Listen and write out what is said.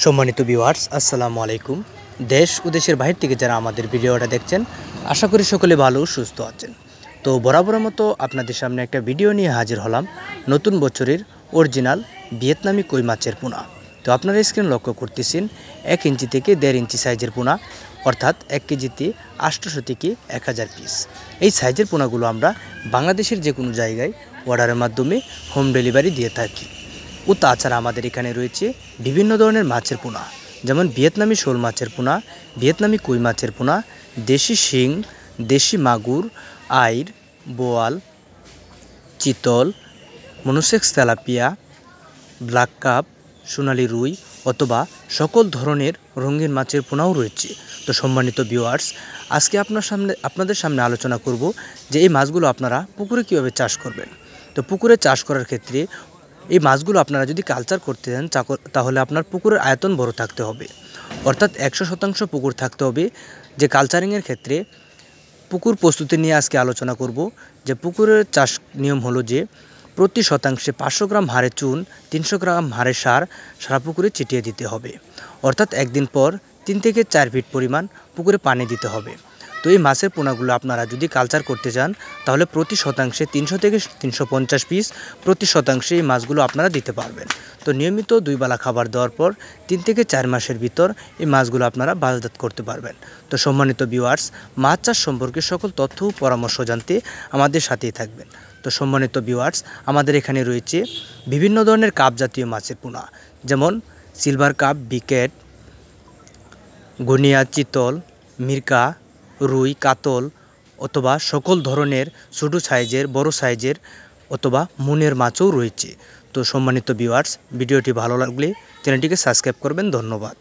সম্মানিত ভিউয়ার্স, আসসালামু আলাইকুম। দেশ ও দেশের বাইরে থেকে যারা আমাদের ভিডিওটা দেখছেন, আশা করি সকলে ভালো ও সুস্থ আছেন। তো বরাবরের মতো আপনাদের সামনে একটা ভিডিও নিয়ে হাজির হলাম, নতুন বছরের অরিজিনাল ভিয়েতনামি কই মাছের পোনা। তো আপনারা স্ক্রিন লক্ষ্য করতেছেন 1 ইঞ্চি থেকে 1.5 ইঞ্চি সাইজের পোনা, অর্থাৎ 1 কেজিতে 800 থেকে 1000 পিস। এই সাইজের পোনাগুলো আমরা বাংলাদেশের যে কোনো জায়গায় অর্ডারের মাধ্যমে হোম ডেলিভারি দিয়ে থাকি। ও তাছাড়া আমাদের এখানে রয়েছে বিভিন্ন ধরনের মাছের পোনা, যেমন ভিয়েতনামি শোল মাছের পোনা, ভিয়েতনামি কই মাছের পোনা, দেশি শিং, দেশি মাগুর, আইর, বোয়াল, চিতল, মনোসেক্স তেলাপিয়া, ব্ল্যাক কাপ, সোনালি রুই অথবা সকল ধরনের রঙিন মাছের পোনাও রয়েছে। তো সম্মানিত ভিউয়ার্স, আজকে আপনাদের সামনে আলোচনা করব যে এই মাছগুলো আপনারা পুকুরে কীভাবে চাষ করবেন। তো পুকুরে চাষ করার ক্ষেত্রে এই মাছগুলো আপনারা যদি কালচার করতে চান তাহলে আপনার পুকুরের আয়তন বড় থাকতে হবে, অর্থাৎ 100% পুকুর থাকতে হবে। যে কালচারিংয়ের ক্ষেত্রে পুকুর প্রস্তুতি নিয়ে আজকে আলোচনা করব। যে পুকুরের চাষ নিয়ম হলো যে প্রতি শতাংশে 500 গ্রাম হাড়ে চুন, 300 গ্রাম হাড়ে সার সারা পুকুরে ছিটিয়ে দিতে হবে, অর্থাৎ একদিন পর 3 থেকে 4 ফিট পরিমাণ পুকুরে পানি দিতে হবে। তো এই মাছের পোনাগুলো আপনারা যদি কালচার করতে চান তাহলে প্রতি শতাংশে 300 থেকে 350 পিস প্রতি শতাংশে এই মাছগুলো আপনারা দিতে পারবেন। তো নিয়মিত 2 বেলা খাবার দেওয়ার পর 3 থেকে 4 মাসের ভিতর এই মাছগুলো আপনারা বাজারজাত করতে পারবেন। তো সম্মানিত ভিউয়ার্স, মাছ চাষ সম্পর্কে সকল তথ্য ও পরামর্শ জানতে আমাদের সাথেই থাকবেন। তো সম্মানিত ভিউয়ার্স, আমাদের এখানে রয়েছে বিভিন্ন ধরনের কাপ জাতীয় মাছের পোনা, যেমন সিলভার কাপ, বিকেট, গুনিয়া, চিতল, মিরকা, রুই, কাতল অথবা সকল ধরনের ছোটো সাইজের, বড় সাইজের অথবা মুনের মাছও রয়েছে। তো সম্মানিত ভিউয়ার্স, ভিডিওটি ভালো লাগলে চ্যানেলটিকে সাবস্ক্রাইব করবেন। ধন্যবাদ।